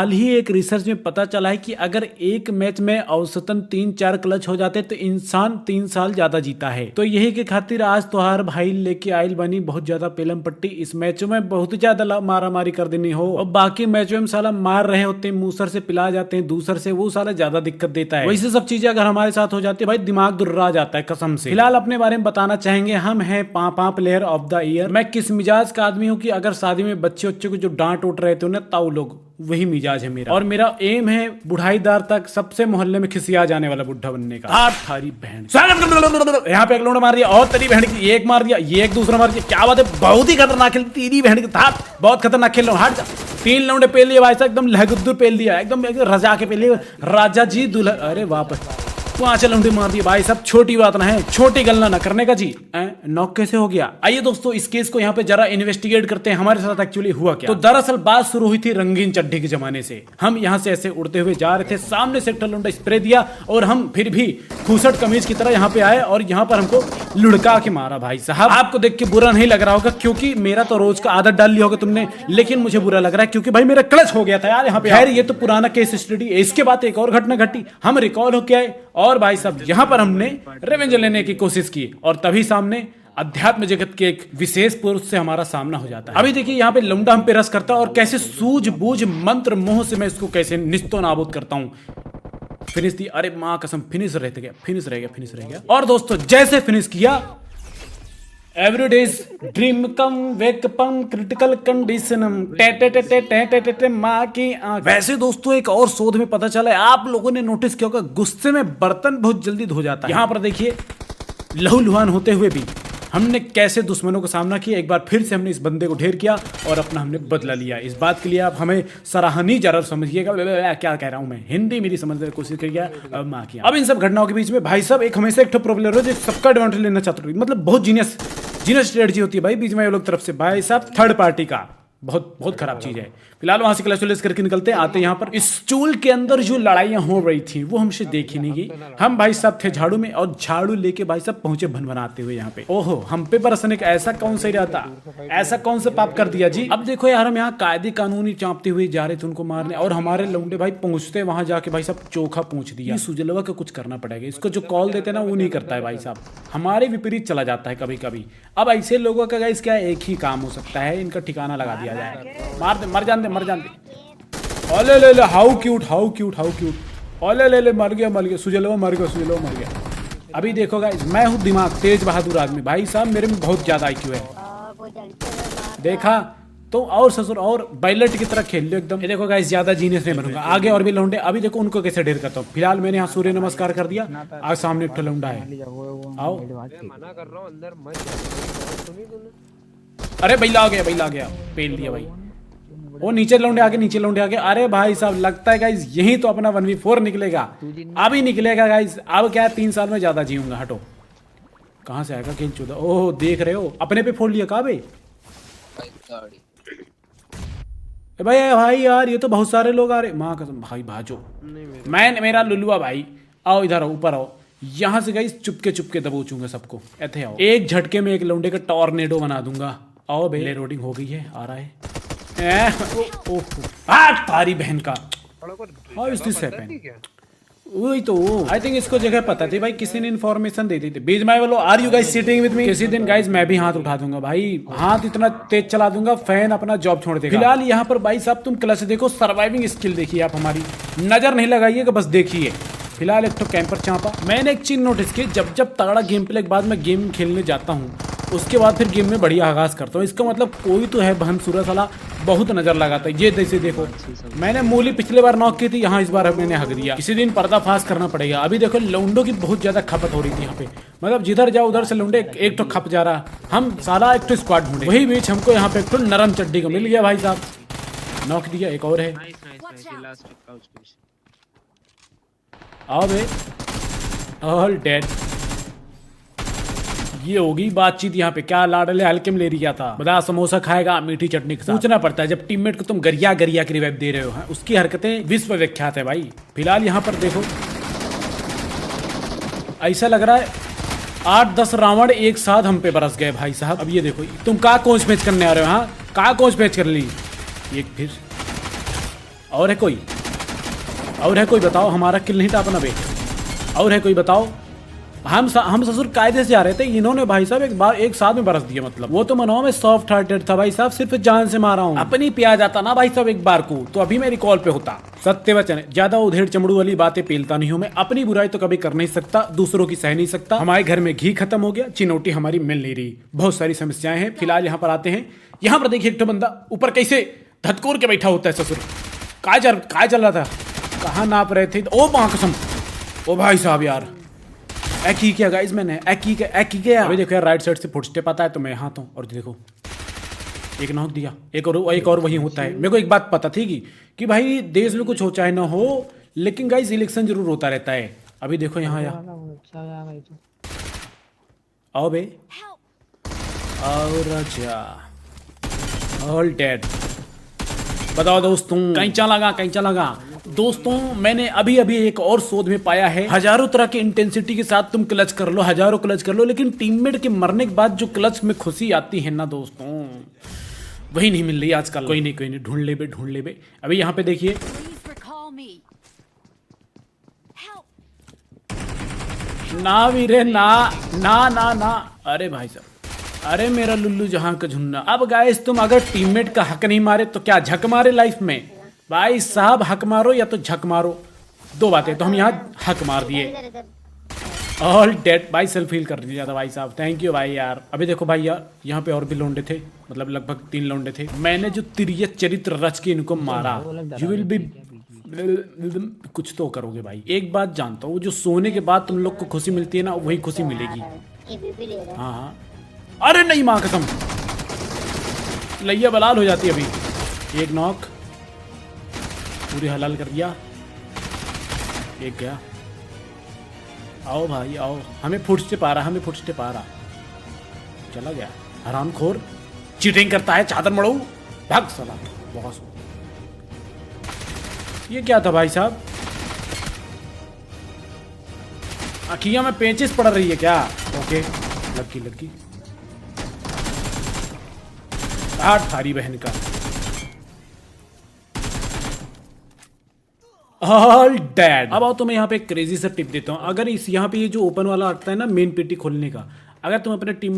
हाल ही एक रिसर्च में पता चला है कि अगर एक मैच में औसतन 3-4 क्लच हो जाते तो इंसान 3 साल ज्यादा जीता है। तो यही के खातिर आज तोहार भाई लेके आयल बनी बहुत ज्यादा पेलम पट्टी। इस मैच में बहुत ज्यादा मारा मारी कर देनी हो और बाकी मैचों में साला मार रहे होते हैं, मूसर से पिला जाते हैं, दूसर से, वो साला ज्यादा दिक्कत देता है। वैसे सब चीजें अगर हमारे साथ हो जाती है भाई दिमाग दुर्रा जाता है कसम से। फिलहाल अपने बारे में बताना चाहेंगे, हम हैं पापा प्लेयर ऑफ द ईयर। मैं किस मिजाज का आदमी हूँ कि अगर शादी में बच्चे को जो डांट उठ रहे थे ना ताऊ लोग, वही मिजाज है मेरा। और मेरा एम है बुढ़ाईदार तक सबसे मोहल्ले में खिसिया जाने वाला बुढ़ा बनने का। थारी बहन यहाँ पे एक लोड मार दिया और तेरी बहन की एक मार दिया, ये एक दूसरा मार दिया। क्या बात है, बहुत ही खतरनाक खेल, तेरी बहन की था बहुत खतरनाक खेल रहा हूँ। हट जा, 3 लौंडे पेल लिए भाई साहब, एकदम लहगुद्दुर पेल दिया, एकदम रजा के पेल लिए, राजा जी दुल्हन। अरे वापस पांच लौंडे मार दिए भाई साहब, छोटी बात ना है, छोटी गलना ना करने का जी। नॉक कैसे हो गया? आइए दोस्तों इस केस को यहाँ पे जरा इन्वेस्टिगेट करते हैं, हमारे साथ एक्चुअली हुआ क्या। तो दरअसल बात शुरू हुई थी रंगीन चड्ढे के जमाने से। हम यहाँ से ऐसे उड़ते हुए जा रहे थे, सामने से एक लौंडा स्प्रे दिया और हम फिर भी खूसट कमीज की तरह यहाँ पे आए और यहाँ पर हमको लुढ़का के मारा। भाई साहब आपको देख के बुरा नहीं लग रहा होगा क्योंकि मेरा तो रोज का आदत डाल लिया होगा तुमने, लेकिन मुझे बुरा लग रहा है क्योंकि भाई मेरा क्लच हो गया था यार यहाँ पे। खैर ये तो पुराना केस स्टडी है। इसके बाद एक और घटना घटी, हम रिकॉल होके आए और भाई साहब यहाँ पर हमने रिवेंज लेने की कोशिश की और तभी सामने अध्यात्म जगत के एक विशेष पुरुष से हमारा सामना हो जाता है। अभी देखिए यहाँ पे लौंडा हम पे रस करता है और कैसे सूझबूझ मंत्र मोह से मैं इसको कैसे निस्तो नाबूद करता हूँ। फिनिश दी, अरे माँ कसम फिनिश रह गया, फिनिश रह गया, फिनिश रह गया। और दोस्तों जैसे फिनिश किया, एवरीडेज ड्रीम कम वेक पम क्रिटिकल कंडीशनम टे टे टे टे टे टे टे टे माँ की आंख। वैसे दोस्तों एक और शोध में पता चला है, आप लोगों ने नोटिस किया होगा गुस्से में बर्तन बहुत जल्दी धो जाता है। यहाँ पर देखिए लहूलुहान होते हुए भी हमने कैसे दुश्मनों का सामना किया। एक बार फिर से हमने इस बंदे को ढेर किया और अपना हमने बदला लिया। इस बात के लिए आप हमें सराहनीय जरूर समझिएगा। क्या कह रहा हूं मैं, हिंदी मेरी समझने की कोशिश करिए। अब इन सब घटनाओं के बीच में भाई साहब एक हमेशा एक प्रॉब्लम है जो सबका एडवांटेज लेना चाहते हो, मतलब बहुत जीनियस स्ट्रेटजी होती है भाई बीच में ये लोग तरफ से। भाई साहब थर्ड पार्टी का बहुत खराब चीज है। फिलहाल वहां से क्लैश करके निकलते आते यहाँ पर इस स्टूल के अंदर जो लड़ाइयां हो रही थी वो हमसे देखी नहीं गई। हम भाई साहब थे झाड़ू में और झाड़ू लेके भाई साहब पहुंचे भनभनाते हुए यहाँ पे। ओहो हम पे बरसने का ऐसा कौन सा इरादा, ऐसा कौन सा पाप कर दिया जी। अब देखो यार हम यहाँ कायदे कानूनी चांपते हुए जा रहे थे उनको मारने और हमारे लौंडे भाई पहुंचते वहां जाके भाई साहब चोखा पूछ दिया। सुजलवा का कुछ करना पड़ेगा, इसको जो कॉल देते ना वो नहीं करता है भाई साहब, हमारे विपरीत चला जाता है कभी कभी। अब ऐसे लोगों का गाइस क्या एक ही काम हो सकता है, इनका ठिकाना लगा दिया जाए। मार दे, मर जान दे, मर जान दे। ओले ले ले, how cute how cute how cute. ओले ले ले, मर गया सुजलवा मर गया, सुजलवा मर गया। अभी देखो गाइस मैं हूँ दिमाग तेज बहादुर आदमी भाई साहब, मेरे में बहुत ज्यादा IQ है। देखा तो और ससुर और बैलेट की तरह खेल लो एकदम। ये देखो गाइस ज्यादा जीनियस नहीं बनूंगा, आगे और भी लौंडे। अभी देखो उनको कैसे ढेर करता हूँ। फिलहाल मैंने यहाँ सूर्य नमस्कार कर दिया, आज सामने एक लौंडा है। आओ अरे बैला आ गया, पेल दिया भाई। वो नीचे लौंडे आगे। अरे भाई साहब लगता है गाइस यही तो अपना 1v4 निकलेगा, अभी निकलेगा गाइस। अब क्या 3 साल में ज्यादा जीऊंगा। हटो, कहां से आएगा खेल चौदह। ओह देख रहे हो अपने पे फोड़ लिया का बे भाई यार ये तो बहुत सारे लोग आ रहे। माँ कसम भाई भाजो, मैं मेरा लुलुआ भाई। आओ इधर आओ, ऊपर आओ। यहाँ से गाइस चुपके दबोचूंगा सबको। ऐसे आओ, एक झटके में एक लौंडे का टॉर्नेडो बना दूंगा। आओ बेले रोडिंग हो गई है, आ रहा है। तारी बहन का वही तो। आई थिंक इसको जगह पता थी भाई, किसी ने इन्फॉर्मेशन दे दी थी। बीच में बोलो are you guys sitting with me. किसी दिन गाइस मैं भी हाथ उठा दूंगा भाई, हाथ इतना तेज चला दूंगा फैन अपना जॉब छोड़ देगा। फिलहाल यहाँ पर भाई साहब तुम क्लास देखो, सर्वाइविंग स्किल देखिए आप हमारी, नजर नहीं लगाइएगा बस देखिए। फिलहाल एक तो कैंपर चांपा। मैंने एक चीज नोटिस की, जब तगड़ा गेम प्ले के बाद मैं गेम खेलने जाता हूँ उसके बाद फिर गेम में बढ़िया आगाज करता हूँ। इसका मतलब कोई तो है बहन सूरत वाला बहुत नजर लगाता है। ये जैसे देखो मैंने मूली पिछले बार नॉक की थी, यहाँ इस बार मैंने हक दिया। किसी दिन पर्दाफाश करना पड़ेगा। अभी देखो लौंडों की बहुत ज्यादा खपत हो रही थी यहाँ पे, मतलब जिधर जाओ उधर से लौंडे एक तो खप जा रहा। हम सारा एक तो स्क्वाड ढूंढे, वही बीच हमको यहाँ पे एक तो नरम चड्डी को मिल गया भाई साहब, नॉक दिया। एक और है, आओ बे, ऑल डेड। ये होगी बातचीत यहाँ पे। क्या लाडले हल्के में ले रहा था, बता समोसा खाएगा मीठी चटनी के साथ। पूछना पड़ता है जब टीममेट को तुम गरिया के रिवाइव दे रहे हो। उसकी हरकतें विश्व विख्यात है भाई। फिलहाल यहाँ पर देखो ऐसा लग रहा है 8-10 रावण एक साथ हम पे बरस गए भाई साहब। अब ये देखो तुम का कोच मैच करने आ रहे हो, हाँ का कोच मैच कर ली। एक फिर और है कोई? और है कोई बताओ? हमारा किल नहीं था अपना बे। और है कोई बताओ? हम ससुर कायदे से आ रहे थे, इन्होंने भाई साहब एक साथ में बरस दिया। मतलब वो तो मनवा में सॉफ्ट हार्टेड था भाई साहब, सिर्फ जान से मारा हूँ। अपनी पिया जाता ना भाई साहब एक बार को, तो अभी मेरी कॉल पे होता। सत्य वचन है, ज्यादा उधेड़ चमड़ू वाली बातें पेलता नहीं हूँ मैं। अपनी बुराई तो कभी कर नहीं सकता, दूसरों की सह नहीं सकता। हमारे घर में घी खत्म हो गया, चिनौटी हमारी मिल नहीं रही, बहुत सारी समस्याएं हैं। फिलहाल यहाँ पर आते हैं। यहाँ पर देखिए एक तो बंदा ऊपर कैसे धतकोर के बैठा होता है ससुर। काय चल रहा था, कहाँ नाप रहे थे? ओ माँ कसम, ओ भाई साहब यार एक ही किया गाइस मैंने, एक ही किया। अभी देखो यार राइट साइड से फुटस्टेप आता है तो मैं यहाँ हूँ और देखो एक नॉक दिया, एक और वही होता है। मेरे को एक बात पता थी कि भाई देश में कुछ हो चाहे ना हो, लेकिन गाइस इलेक्शन जरूर होता रहता है। अभी देखो यहाँ आओ बे, और अच्छा ऑल डेड। बताओ दोस्तों कहीं चला दोस्तों, मैंने अभी एक और शोध में पाया है, हजारों तरह की इंटेंसिटी के साथ तुम क्लच कर लो, हजारों क्लच कर लो, लेकिन टीममेट के मरने के बाद जो क्लच में खुशी आती है ना दोस्तों, वही नहीं मिल रही आजकल। कोई नहीं ढूंढ ले बे। अभी यहाँ पे देखिए ना वीरे ना। अरे भाई साहब, अरे मेरा लुल्लू जहां का झुन्ना। अब गाइस तुम अगर टीममेट का हक नहीं मारे तो क्या झक मारे लाइफ में? भाई साहब हक मारो या तो झक मारो, दो बातें। तो हम यहाँ हक मार दिए, ऑल डेड। भाई सेल्फ हील कर दिया था भाई साहब, थैंक यू भाई यार। अभी देखो भाई यार यहाँ पे और भी लौंडे थे, मतलब लगभग 3 लौंडे थे। मैंने जो तिरियत चरित्र रच के इनको मारा, यू विल बी कुछ तो करोगे भाई। एक बात जानता हूँ, जो सोने के बाद तुम लोग को खुशी मिलती है ना, वही खुशी मिलेगी। हाँ अरे नहीं माँ कसम, लैया बलाल हो जाती है। अभी एक नॉक पूरी हलाल कर दिया, एक गया। आओ भाई आओ, हमें फुटस्टेप आ रहा, चला गया हरामखोर, चीटिंग करता है चादर मड़ो, भाग साला बॉस। ये क्या था भाई साहब? अखियां में पेंचिस पड़ रही है क्या? ओके लगी आठ थारी बहन का ऑल डैड। अब आओ तो मैं यहाँ पे एक क्रेजी सा टिप देता हूँ। अगर इस यहाँ पे ये जो ओपन वाला आता है ना मेन पेटी खोलने का, अगर तुम अपने टीम